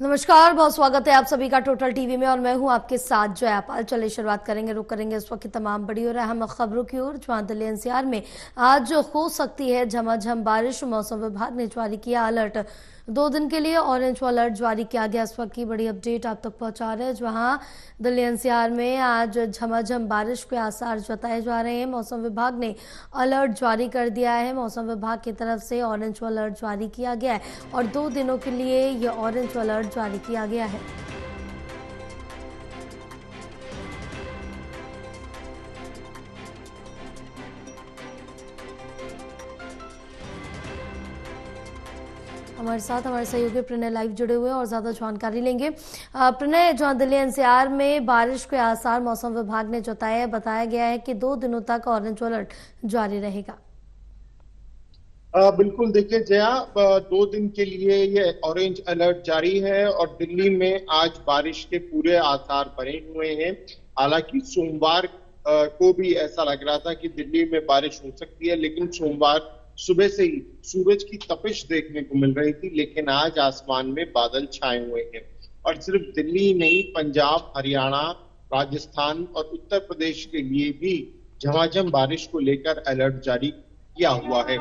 नमस्कार, बहुत स्वागत है आप सभी का टोटल टीवी में और मैं हूं आपके साथ जयापाल। चलिए शुरुआत करेंगे, रुक करेंगे इस वक्त की तमाम बड़ी और अहम खबरों की ओर। जहां दिल्ली एनसीआर में आज हो सकती है झमाझम बारिश, मौसम विभाग ने जारी किया अलर्ट। 2 दिन के लिए ऑरेंज अलर्ट जारी किया गया। इस वक्त की बड़ी अपडेट आप तक पहुंचा रहे हैं, जहां दिल्ली एनसीआर में आज झमाझम बारिश के आसार जताए जा रहे हैं। मौसम विभाग ने अलर्ट जारी कर दिया है। मौसम विभाग की तरफ से ऑरेंज अलर्ट जारी किया गया है और 2 दिनों के लिए ये ऑरेंज अलर्ट जारी किया गया है। हमारे साथ हमारे सहयोगी प्रणय लाइव जुड़े हुए हैं और ज्यादा जानकारी लेंगे। प्रणय, जहां दिल्ली एनसीआर में बारिश के आसार मौसम विभाग ने जताए है, बताया गया है कि 2 दिनों तक ऑरेंज अलर्ट जारी रहेगा। बिल्कुल, देखिए जया, 2 दिन के लिए ये ऑरेंज अलर्ट जारी है और दिल्ली में आज बारिश के पूरे आसार बने हुए हैं। हालांकि सोमवार को भी ऐसा लग रहा था कि दिल्ली में बारिश हो सकती है, लेकिन सोमवार सुबह से ही सूरज की तपिश देखने को मिल रही थी। लेकिन आज आसमान में बादल छाए हुए हैं और सिर्फ दिल्ली ही नहीं, पंजाब, हरियाणा, राजस्थान और उत्तर प्रदेश के लिए भी झमाझम बारिश को लेकर अलर्ट जारी किया हुआ है।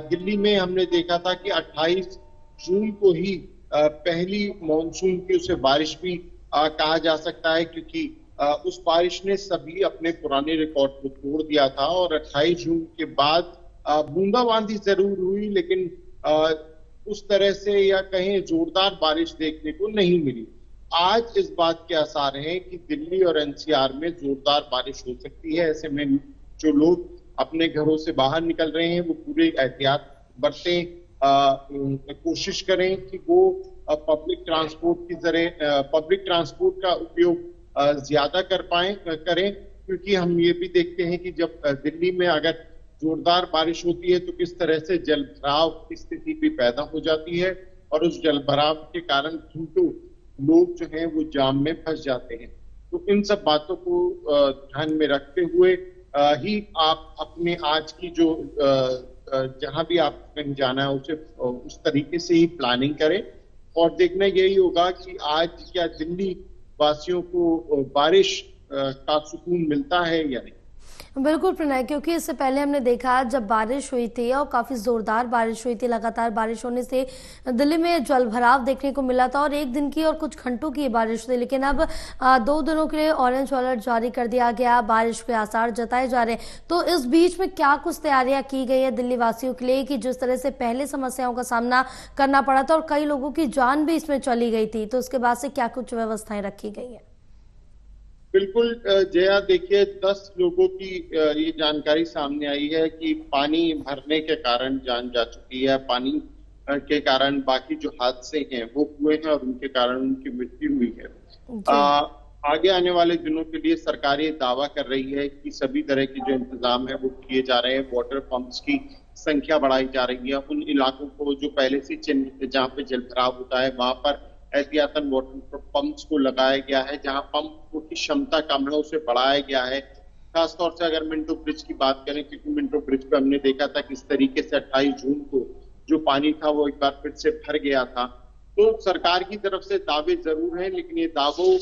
दिल्ली में हमने देखा था कि 28 जून को ही पहली मानसून की उसे बारिश भी कहा जा सकता है, क्योंकि उस बारिश ने सभी अपने पुराने रिकॉर्ड को तोड़ दिया था। और 28 जून के बाद बूंदाबांदी जरूर हुई, लेकिन उस तरह से या कहें जोरदार बारिश देखने को नहीं मिली। आज इस बात के आसार हैं कि दिल्ली और एनसीआर में जोरदार बारिश हो सकती है। ऐसे में जो लोग अपने घरों से बाहर निकल रहे हैं वो पूरे एहतियात बरतें, कोशिश करें कि वो पब्लिक ट्रांसपोर्ट का उपयोग ज्यादा करें, क्योंकि हम ये भी देखते हैं कि जब दिल्ली में अगर जोरदार बारिश होती है तो किस तरह से जल भराव की स्थिति भी पैदा हो जाती है और उस जल भराव के कारण घंटों लोग जो हैं वो जाम में फंस जाते हैं। तो इन सब बातों को ध्यान में रखते हुए ही आप अपने आज की जो जहां भी आप कहीं जाना है उसे उस तरीके से ही प्लानिंग करें। और देखना यही होगा कि आज क्या दिल्ली वासियों को बारिश का सुकून मिलता है या नहीं। बिल्कुल प्रणय, क्योंकि इससे पहले हमने देखा जब बारिश हुई थी और काफी जोरदार बारिश हुई थी, लगातार बारिश होने से दिल्ली में जल भराव देखने को मिला था और 1 दिन की और कुछ घंटों की बारिश थी। लेकिन अब 2 दिनों के लिए ऑरेंज अलर्ट जारी कर दिया गया, बारिश के आसार जताए जा रहे हैं। तो इस बीच में क्या कुछ तैयारियां की गई है दिल्ली वासियों के लिए, कि जिस तरह से पहले समस्याओं का सामना करना पड़ा था और कई लोगों की जान भी इसमें चली गई थी, तो उसके बाद से क्या कुछ व्यवस्थाएं रखी गई है? बिल्कुल जया, देखिए 10 लोगों की ये जानकारी सामने आई है कि पानी भरने के कारण जान जा चुकी है। पानी के कारण बाकी जो हादसे हैं वो हुए हैं और उनके कारण उनकी मृत्यु हुई है। आगे आने वाले दिनों के लिए सरकार ये दावा कर रही है कि सभी तरह के जो इंतजाम है वो किए जा रहे हैं। वाटर पंप्स की संख्या बढ़ाई जा रही है। उन इलाकों को जो पहले से चिन्हित जहाँ पे जल भराव होता है वहां पर एहतियातन वाटर पंप्स को लगाया गया है। जहां पंप की क्षमता कम है उसे बढ़ाया गया है। खासतौर से अगर मिंटो ब्रिज की बात करें, क्योंकि मिंटो ब्रिज पे हमने देखा था किस तरीके से 28 जून को जो पानी था वो एक बार फिर से भर गया था। तो सरकार की तरफ से दावे जरूर हैं, लेकिन ये दावों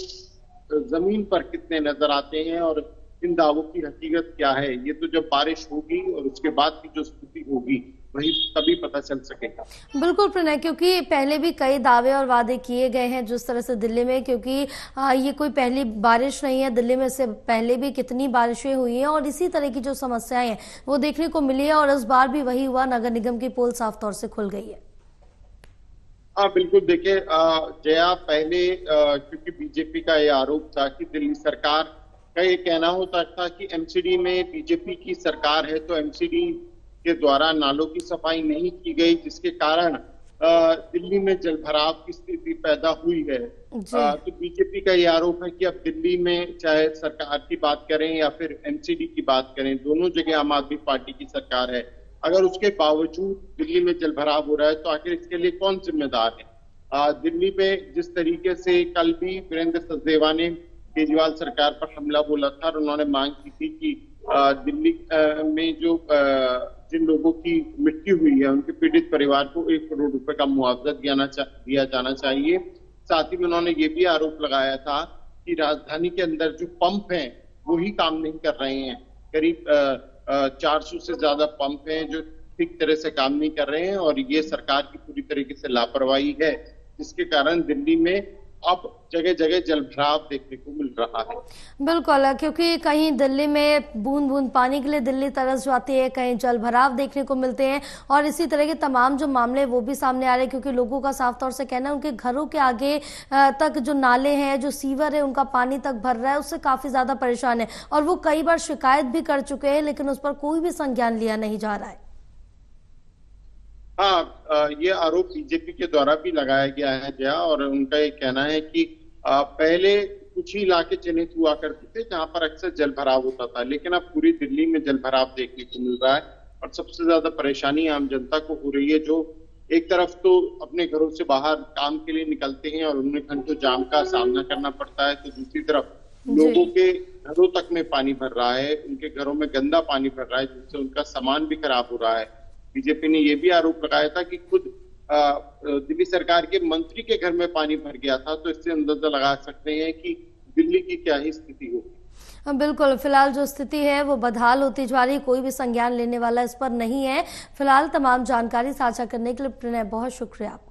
जमीन पर कितने नजर आते हैं और इन दावों की हकीकत क्या है, ये तो जब बारिश होगी और उसके बाद की जो स्थिति होगी वही तभी पता चल सकेगा। बिल्कुल प्रणय, क्योंकि पहले भी कई दावे और वादे किए गए हैं जिस तरह से दिल्ली में, क्योंकि ये कोई पहली बारिश नहीं है। दिल्ली में से पहले भी कितनी बारिशें हुई हैं और इसी तरह की जो समस्याएं हैं वो देखने को मिली है और इस बार भी वही हुआ, नगर निगम की पोल साफ तौर से खुल गई है। हाँ बिल्कुल, देखिए जया, पहले क्योंकि बीजेपी का ये आरोप था कि दिल्ली सरकार का ये कहना होता था कि एमसीडी में बीजेपी की सरकार है तो एमसीडी के द्वारा नालों की सफाई नहीं की गई, जिसके कारण दिल्ली में जलभराव की स्थिति पैदा हुई है। तो बीजेपी का ये आरोप है कि अब दिल्ली में चाहे सरकार की बात करें या फिर एमसीडी की बात करें, दोनों जगह आम आदमी पार्टी की सरकार है। अगर उसके बावजूद दिल्ली में जलभराव हो रहा है तो आखिर इसके लिए कौन जिम्मेदार है। दिल्ली में जिस तरीके से कल भी वीरेंद्र सचदेवा ने केजरीवाल सरकार पर हमला बोला था और उन्होंने मांग की थी कि दिल्ली में जो जिन लोगों की मृत्यु हुई है उनके पीड़ित परिवार को 1 करोड़ रुपए का मुआवजा दिया जाना चाहिए। साथ ही में उन्होंने ये भी आरोप लगाया था कि राजधानी के अंदर जो पंप हैं वो ही काम नहीं कर रहे हैं। करीब 400 से ज्यादा पंप हैं जो ठीक तरह से काम नहीं कर रहे हैं, और ये सरकार की पूरी तरीके से लापरवाही है, जिसके कारण दिल्ली में अब जगह जगह जलभराव देखने को मिल रहा है। बिल्कुल, क्योंकि कहीं दिल्ली में बूंद बूंद पानी के लिए दिल्ली तरस जाती है, कहीं जलभराव देखने को मिलते हैं, और इसी तरह के तमाम जो मामले वो भी सामने आ रहे हैं, क्योंकि लोगों का साफ तौर से कहना है उनके घरों के आगे तक जो नाले हैं, जो सीवर है, उनका पानी तक भर रहा है, उससे काफी ज्यादा परेशान है, और वो कई बार शिकायत भी कर चुके हैं, लेकिन उस पर कोई भी संज्ञान लिया नहीं जा रहा है। हाँ, ये आरोप बीजेपी के द्वारा भी लगाया गया है जया, और उनका ये कहना है कि पहले कुछ ही इलाके चिन्हित हुआ करते थे जहां पर अक्सर जलभराव होता था, लेकिन अब पूरी दिल्ली में जलभराव देखने को मिल रहा है। और सबसे ज्यादा परेशानी आम जनता को हो रही है, जो एक तरफ तो अपने घरों से बाहर काम के लिए निकलते हैं और उन्हें घंटों जाम का सामना करना पड़ता है, तो दूसरी तरफ लोगों के घरों तक में पानी भर रहा है, उनके घरों में गंदा पानी भर रहा है, जिससे उनका सामान भी खराब हो रहा है। बीजेपी ने यह भी आरोप लगाया था कि खुद दिल्ली सरकार के मंत्री के घर में पानी भर गया था, तो इससे अंदाजा लगा सकते हैं कि दिल्ली की क्या ही स्थिति होगी। बिल्कुल, फिलहाल जो स्थिति है वो बदहाल होती जा रही है, कोई भी संज्ञान लेने वाला इस पर नहीं है। फिलहाल तमाम जानकारी साझा करने के लिए प्रणय बहुत शुक्रिया।